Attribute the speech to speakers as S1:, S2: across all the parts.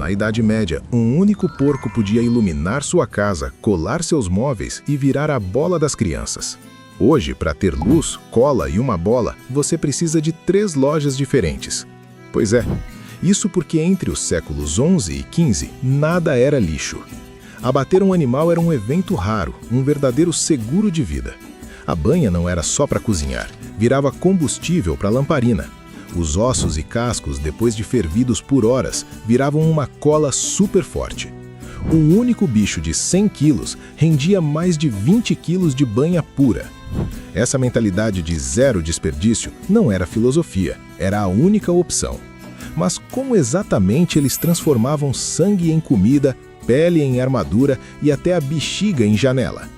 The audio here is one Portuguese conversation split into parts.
S1: Na Idade Média, um único porco podia iluminar sua casa, colar seus móveis e virar a bola das crianças. Hoje, para ter luz, cola e uma bola, você precisa de 3 lojas diferentes. Pois é, isso porque entre os séculos XI e XV, nada era lixo. Abater um animal era um evento raro, um verdadeiro seguro de vida. A banha não era só para cozinhar, virava combustível para a lamparina. Os ossos e cascos, depois de fervidos por horas, viravam uma cola super forte. Um único bicho de 100 quilos rendia mais de 20 quilos de banha pura. Essa mentalidade de zero desperdício não era filosofia, era a única opção. Mas como exatamente eles transformavam sangue em comida, pele em armadura e até a bexiga em janela?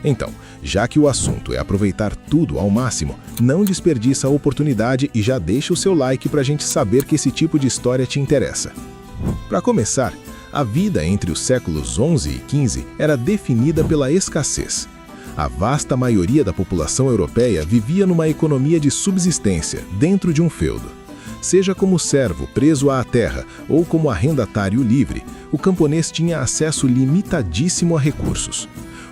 S1: Então, já que o assunto é aproveitar tudo ao máximo, não desperdiça a oportunidade e já deixa o seu like para a gente saber que esse tipo de história te interessa. Para começar, a vida entre os séculos XI e XV era definida pela escassez. A vasta maioria da população europeia vivia numa economia de subsistência, dentro de um feudo. Seja como servo preso à terra ou como arrendatário livre, o camponês tinha acesso limitadíssimo a recursos.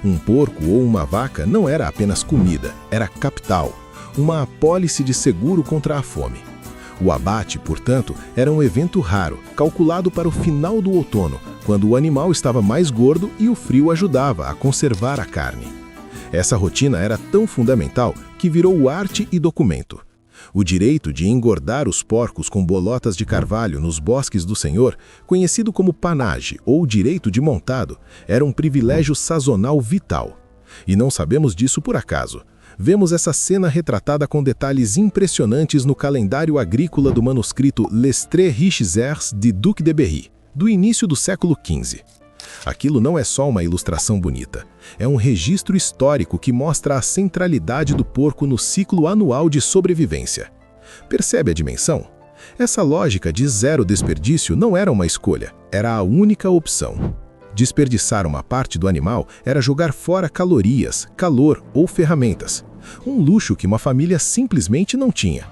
S1: Um porco ou uma vaca não era apenas comida, era capital, uma apólice de seguro contra a fome. O abate, portanto, era um evento raro, calculado para o final do outono, quando o animal estava mais gordo e o frio ajudava a conservar a carne. Essa rotina era tão fundamental que virou arte e documento. O direito de engordar os porcos com bolotas de carvalho nos bosques do Senhor, conhecido como panage ou direito de montado, era um privilégio sazonal vital. E não sabemos disso por acaso. Vemos essa cena retratada com detalhes impressionantes no calendário agrícola do manuscrito Les Tres Riches Heures de Duc de Berry, do início do século XV. Aquilo não é só uma ilustração bonita, é um registro histórico que mostra a centralidade do porco no ciclo anual de sobrevivência. Percebe a dimensão? Essa lógica de zero desperdício não era uma escolha, era a única opção. Desperdiçar uma parte do animal era jogar fora calorias, calor ou ferramentas. Um luxo que uma família simplesmente não tinha.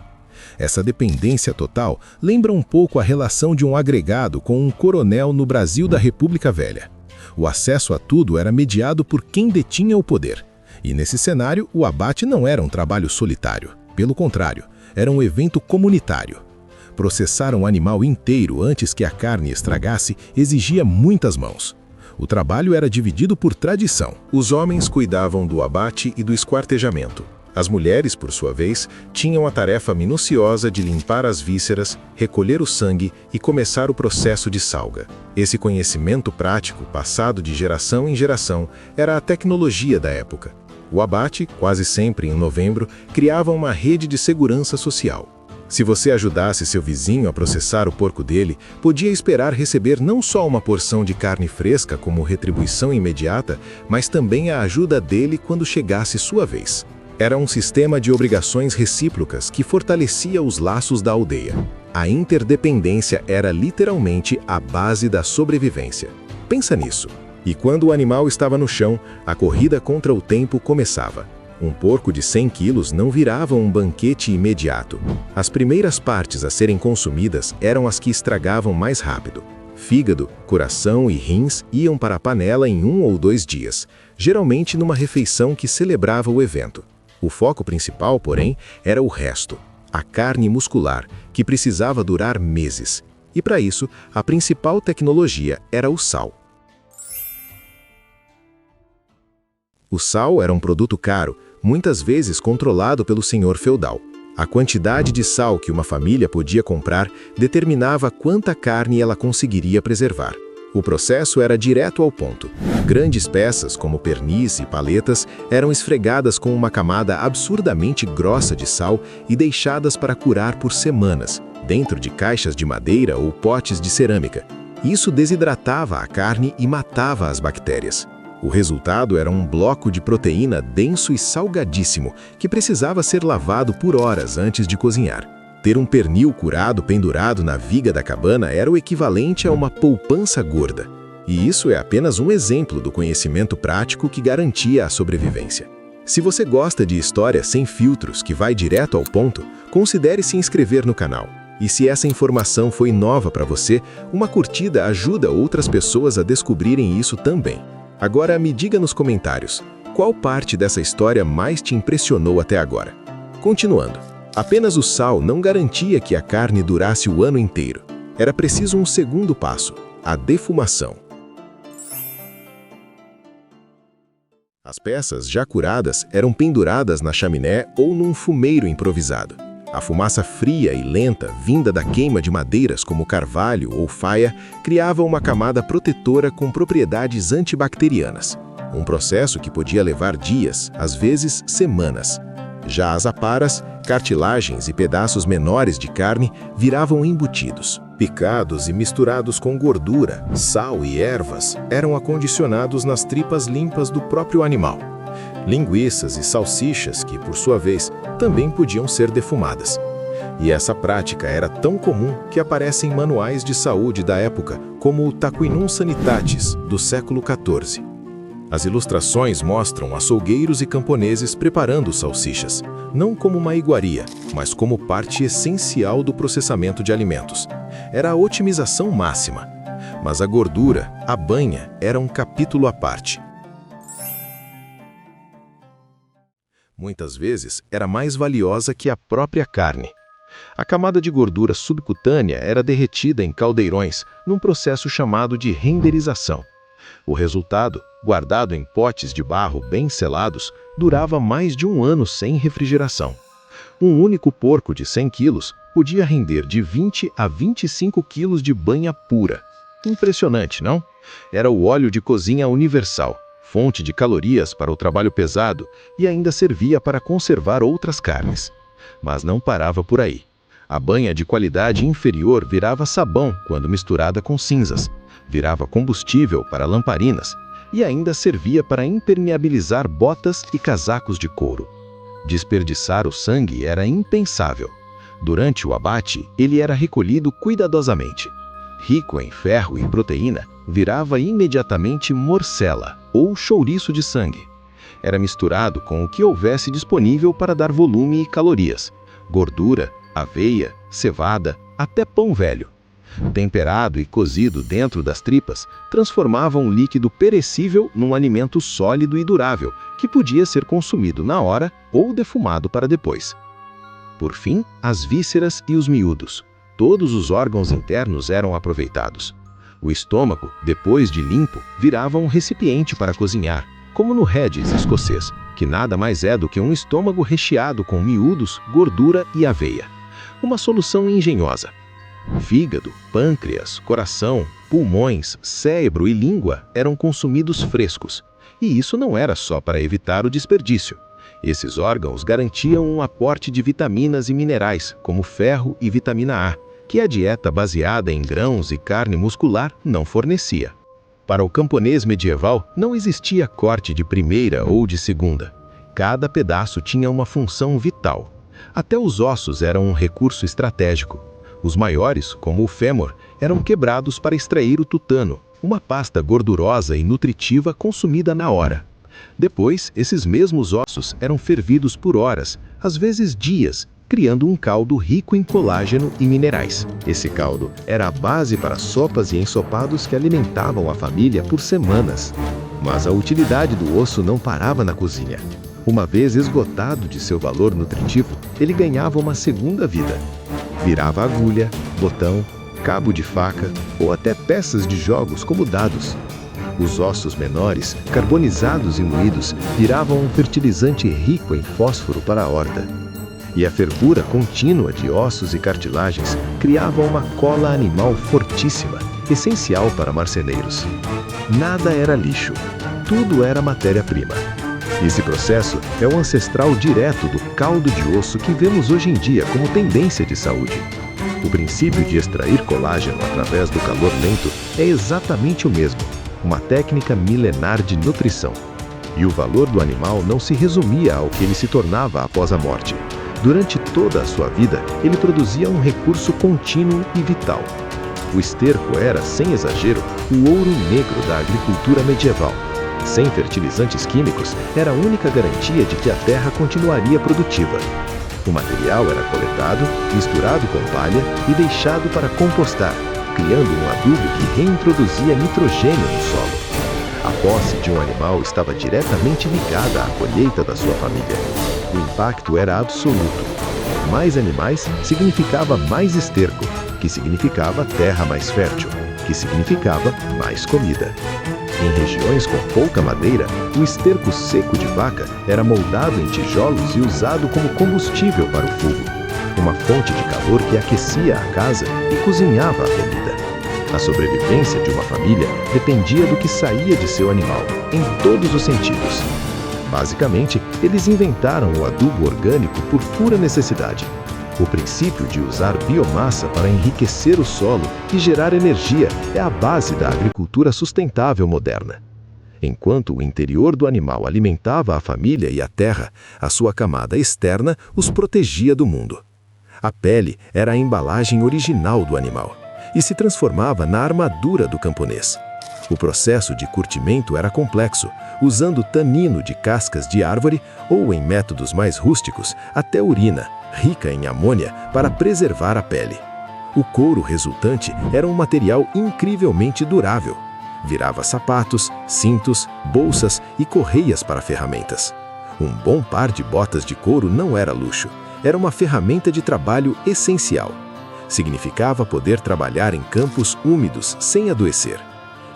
S1: Essa dependência total lembra um pouco a relação de um agregado com um coronel no Brasil da República Velha. O acesso a tudo era mediado por quem detinha o poder. E nesse cenário, o abate não era um trabalho solitário. Pelo contrário, era um evento comunitário. Processar um animal inteiro antes que a carne estragasse exigia muitas mãos. O trabalho era dividido por tradição. Os homens cuidavam do abate e do esquartejamento. As mulheres, por sua vez, tinham a tarefa minuciosa de limpar as vísceras, recolher o sangue e começar o processo de salga. Esse conhecimento prático, passado de geração em geração, era a tecnologia da época. O abate, quase sempre em novembro, criava uma rede de segurança social. Se você ajudasse seu vizinho a processar o porco dele, podia esperar receber não só uma porção de carne fresca como retribuição imediata, mas também a ajuda dele quando chegasse sua vez. Era um sistema de obrigações recíprocas que fortalecia os laços da aldeia. A interdependência era literalmente a base da sobrevivência. Pensa nisso. E quando o animal estava no chão, a corrida contra o tempo começava. Um porco de 100 quilos não virava um banquete imediato. As primeiras partes a serem consumidas eram as que estragavam mais rápido. Fígado, coração e rins iam para a panela em 1 ou 2 dias, geralmente numa refeição que celebrava o evento. O foco principal, porém, era o resto, a carne muscular, que precisava durar meses. E para isso, a principal tecnologia era o sal. O sal era um produto caro, muitas vezes controlado pelo senhor feudal. A quantidade de sal que uma família podia comprar determinava quanta carne ela conseguiria preservar. O processo era direto ao ponto. Grandes peças, como pernis e paletas, eram esfregadas com uma camada absurdamente grossa de sal e deixadas para curar por semanas, dentro de caixas de madeira ou potes de cerâmica. Isso desidratava a carne e matava as bactérias. O resultado era um bloco de proteína denso e salgadíssimo, que precisava ser lavado por horas antes de cozinhar. Ter um pernil curado pendurado na viga da cabana era o equivalente a uma poupança gorda. E isso é apenas um exemplo do conhecimento prático que garantia a sobrevivência. Se você gosta de história sem filtros que vai direto ao ponto, considere se inscrever no canal. E se essa informação foi nova para você, uma curtida ajuda outras pessoas a descobrirem isso também. Agora me diga nos comentários, qual parte dessa história mais te impressionou até agora? Continuando, apenas o sal não garantia que a carne durasse o ano inteiro. Era preciso um segundo passo, a defumação. As peças, já curadas, eram penduradas na chaminé ou num fumeiro improvisado. A fumaça fria e lenta, vinda da queima de madeiras como carvalho ou faia, criava uma camada protetora com propriedades antibacterianas. Um processo que podia levar dias, às vezes semanas. Já as aparas, cartilagens e pedaços menores de carne viravam embutidos. Picados e misturados com gordura, sal e ervas, eram acondicionados nas tripas limpas do próprio animal. Linguiças e salsichas que, por sua vez, também podiam ser defumadas. E essa prática era tão comum que aparece em manuais de saúde da época, como o Taquinum Sanitatis, do século XIV. As ilustrações mostram açougueiros e camponeses preparando salsichas, não como uma iguaria, mas como parte essencial do processamento de alimentos. Era a otimização máxima. Mas a gordura, a banha, era um capítulo à parte. Muitas vezes era mais valiosa que a própria carne. A camada de gordura subcutânea era derretida em caldeirões, num processo chamado de renderização. O resultado, guardado em potes de barro bem selados, durava mais de um ano sem refrigeração. Um único porco de 100 quilos podia render de 20 a 25 quilos de banha pura. Impressionante, não? Era o óleo de cozinha universal, fonte de calorias para o trabalho pesado e ainda servia para conservar outras carnes. Mas não parava por aí. A banha de qualidade inferior virava sabão quando misturada com cinzas, virava combustível para lamparinas e ainda servia para impermeabilizar botas e casacos de couro. Desperdiçar o sangue era impensável. Durante o abate, ele era recolhido cuidadosamente. Rico em ferro e proteína, virava imediatamente morcela, ou chouriço de sangue. Era misturado com o que houvesse disponível para dar volume e calorias: gordura, aveia, cevada, até pão velho. Temperado e cozido dentro das tripas, transformava um líquido perecível num alimento sólido e durável, que podia ser consumido na hora ou defumado para depois. Por fim, as vísceras e os miúdos. Todos os órgãos internos eram aproveitados. O estômago, depois de limpo, virava um recipiente para cozinhar, como no Redis escocês, que nada mais é do que um estômago recheado com miúdos, gordura e aveia. Uma solução engenhosa. Fígado, pâncreas, coração, pulmões, cérebro e língua eram consumidos frescos. E isso não era só para evitar o desperdício. Esses órgãos garantiam um aporte de vitaminas e minerais, como ferro e vitamina A, que a dieta baseada em grãos e carne muscular não fornecia. Para o camponês medieval, não existia corte de primeira ou de segunda. Cada pedaço tinha uma função vital. Até os ossos eram um recurso estratégico. Os maiores, como o fêmur, eram quebrados para extrair o tutano, uma pasta gordurosa e nutritiva consumida na hora. Depois, esses mesmos ossos eram fervidos por horas, às vezes dias, criando um caldo rico em colágeno e minerais. Esse caldo era a base para sopas e ensopados que alimentavam a família por semanas. Mas a utilidade do osso não parava na cozinha. Uma vez esgotado de seu valor nutritivo, ele ganhava uma segunda vida. Virava agulha, botão, cabo de faca ou até peças de jogos como dados. Os ossos menores, carbonizados e moídos, viravam um fertilizante rico em fósforo para a horta. E a fervura contínua de ossos e cartilagens criava uma cola animal fortíssima, essencial para marceneiros. Nada era lixo, tudo era matéria-prima. Esse processo é o ancestral direto do caldo de osso que vemos hoje em dia como tendência de saúde. O princípio de extrair colágeno através do calor lento é exatamente o mesmo, uma técnica milenar de nutrição. E o valor do animal não se resumia ao que ele se tornava após a morte. Durante toda a sua vida, ele produzia um recurso contínuo e vital. O esterco era, sem exagero, o ouro negro da agricultura medieval. Sem fertilizantes químicos, era a única garantia de que a terra continuaria produtiva.
S2: O material era coletado, misturado com palha e deixado para compostar, criando um adubo que reintroduzia nitrogênio no solo. A posse de um animal estava diretamente ligada à colheita da sua família. O impacto era absoluto. Mais animais significava mais esterco, que significava terra mais fértil, que significava mais comida. Em regiões com pouca madeira, o esterco seco de vaca era moldado em tijolos e usado como combustível para o fogo, uma fonte de calor que aquecia a casa e cozinhava a comida. A sobrevivência de uma família dependia do que saía de seu animal, em todos os sentidos. Basicamente, eles inventaram o adubo orgânico por pura necessidade. O princípio de usar biomassa para enriquecer o solo e gerar energia é a base da agricultura sustentável moderna. Enquanto o interior do animal alimentava a família e a terra, a sua camada externa os protegia do mundo. A pele era a embalagem original do animal e se transformava na armadura do camponês. O processo de curtimento era complexo, usando tanino de cascas de árvore ou, em métodos mais rústicos, até urina, rica em amônia, para preservar a pele. O couro resultante era um material incrivelmente durável. Virava sapatos, cintos, bolsas e correias para ferramentas. Um bom par de botas de couro não era luxo, era uma ferramenta de trabalho essencial. Significava poder trabalhar em campos úmidos sem adoecer.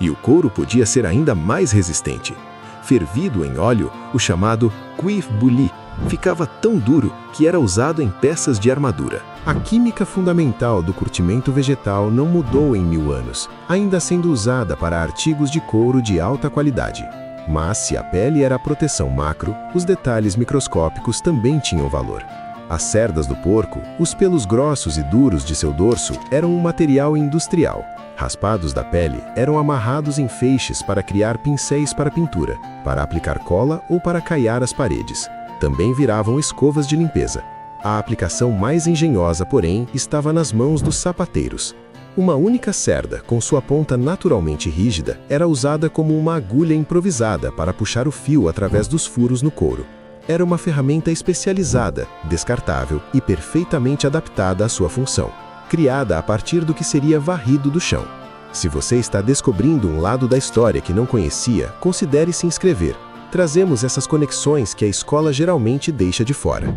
S2: E o couro podia ser ainda mais resistente. Fervido em óleo, o chamado cuir bouilli ficava tão duro que era usado em peças de armadura.
S3: A química fundamental do curtimento vegetal não mudou em 1000 anos, ainda sendo usada para artigos de couro de alta qualidade. Mas se a pele era a proteção macro, os detalhes microscópicos também tinham valor. As cerdas do porco, os pelos grossos e duros de seu dorso eram um material industrial. Raspados da pele eram amarrados em feixes para criar pincéis para pintura, para aplicar cola ou para caiar as paredes. Também viravam escovas de limpeza. A aplicação mais engenhosa, porém, estava nas mãos dos sapateiros. Uma única cerda, com sua ponta naturalmente rígida, era usada como uma agulha improvisada para puxar o fio através dos furos no couro. Era uma ferramenta especializada, descartável e perfeitamente adaptada à sua função, criada a partir do que seria varrido do chão. Se você está descobrindo um lado da história que não conhecia, considere se inscrever. Trazemos essas conexões que a escola geralmente deixa de fora.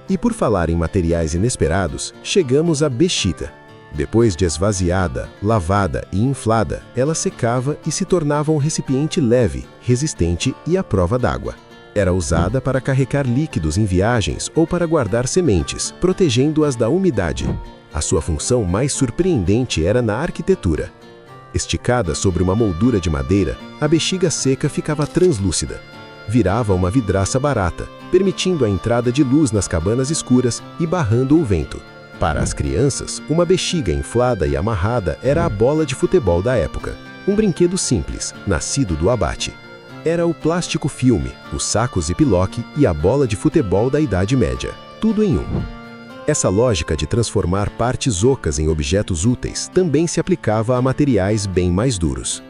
S3: E por falar em materiais inesperados, chegamos à bechita. Depois de esvaziada, lavada e inflada, ela secava e se tornava um recipiente leve, resistente e à prova d'água. Era usada para carregar líquidos em viagens ou para guardar sementes, protegendo-as da umidade. A sua função mais surpreendente era na arquitetura. Esticada sobre uma moldura de madeira, a bexiga seca ficava translúcida. Virava uma vidraça barata, permitindo a entrada de luz nas cabanas escuras e barrando o vento. Para as crianças, uma bexiga inflada e amarrada era a bola de futebol da época. Um brinquedo simples, nascido do abate. Era o plástico filme, os sacos ziplock e a bola de futebol da Idade Média, tudo em um. Essa lógica de transformar partes ocas em objetos úteis também se aplicava a materiais bem mais duros.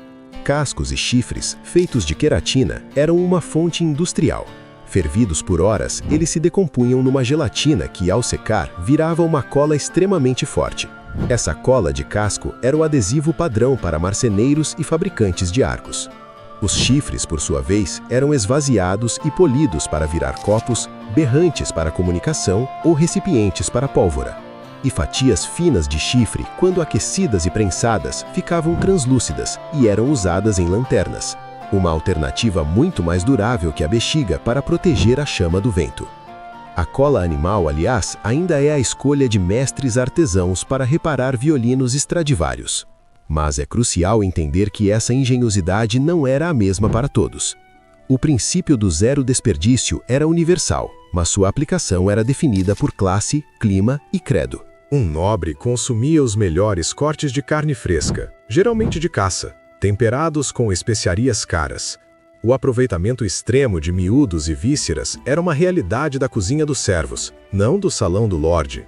S3: Cascos e chifres, feitos de queratina, eram uma fonte industrial. Fervidos por horas, eles se decompunham numa gelatina que, ao secar, virava uma cola extremamente forte. Essa cola de casco era o adesivo padrão para marceneiros e fabricantes de arcos. Os chifres, por sua vez, eram esvaziados e polidos para virar copos, berrantes para comunicação ou recipientes para pólvora. E fatias finas de chifre, quando aquecidas e prensadas, ficavam translúcidas e eram usadas em lanternas. Uma alternativa muito mais durável que a bexiga para proteger a chama do vento. A cola animal, aliás, ainda é a escolha de mestres artesãos para reparar violinos Stradivarius. Mas é crucial entender que essa engenhosidade não era a mesma para todos. O princípio do zero desperdício era universal, mas sua aplicação era definida por classe, clima e credo.
S1: Um nobre consumia os melhores cortes de carne fresca, geralmente de caça, temperados com especiarias caras. O aproveitamento extremo de miúdos e vísceras era uma realidade da cozinha dos servos, não do salão do lorde.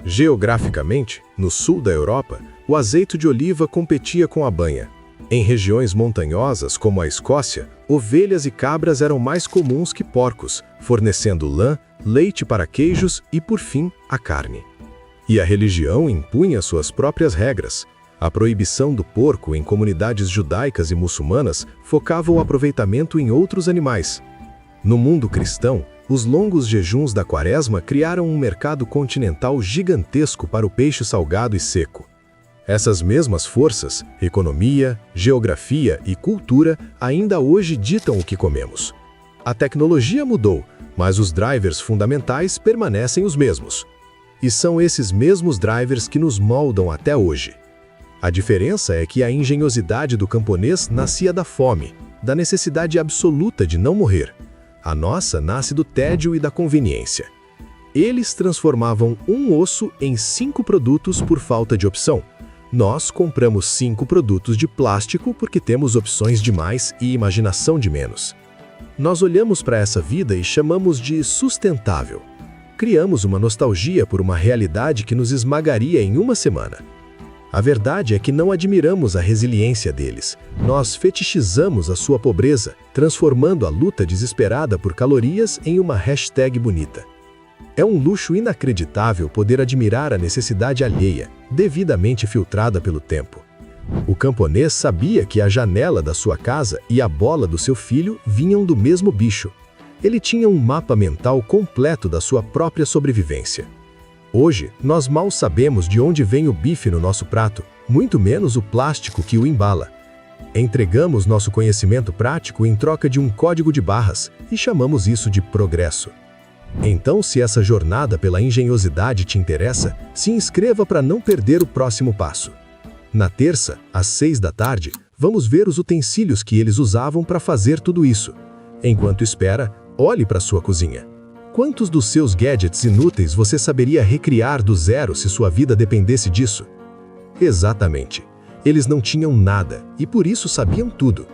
S1: Geograficamente, no sul da Europa, o azeite de oliva competia com a banha. Em regiões montanhosas, como a Escócia, ovelhas e cabras eram mais comuns que porcos, fornecendo lã,
S3: leite para queijos e, por fim, a carne. E a religião impunha suas próprias regras. A proibição do porco em comunidades judaicas e muçulmanas focava o aproveitamento em outros animais. No mundo cristão, os longos jejuns da Quaresma criaram um mercado continental gigantesco para o peixe salgado e seco. Essas mesmas forças, economia, geografia e cultura, ainda hoje ditam o que comemos. A tecnologia mudou, mas os drivers fundamentais permanecem os mesmos. E são esses mesmos drivers que nos moldam até hoje. A diferença é que a engenhosidade do camponês nascia da fome, da necessidade absoluta de não morrer. A nossa nasce do tédio e da conveniência. Eles transformavam um osso em 5 produtos por falta de opção. Nós compramos 5 produtos de plástico porque temos opções demais e imaginação de menos. Nós olhamos para essa vida e chamamos de sustentável. Criamos uma nostalgia por uma realidade que nos esmagaria em uma semana. A verdade é que não admiramos a resiliência deles. Nós fetichizamos a sua pobreza, transformando a luta desesperada por calorias em uma hashtag bonita. É um luxo inacreditável poder admirar a necessidade alheia, devidamente filtrada pelo tempo. O camponês sabia que a janela da sua casa e a bola do seu filho vinham do mesmo bicho. Ele tinha um mapa mental completo da sua própria sobrevivência. Hoje, nós mal sabemos de onde vem o bife no nosso prato, muito menos o plástico que o embala. Entregamos nosso conhecimento prático em troca de um código de barras e chamamos isso de progresso. Então, se essa jornada pela engenhosidade te interessa, se inscreva para não perder o próximo passo. Na terça, às 6 da tarde, vamos ver os utensílios que eles usavam para fazer tudo isso. Enquanto espera, olhe para sua cozinha. Quantos dos seus gadgets inúteis você saberia recriar do zero se sua vida dependesse disso? Exatamente. Eles não tinham nada e por isso sabiam tudo.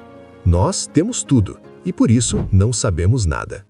S3: Nós temos tudo e por isso não sabemos nada.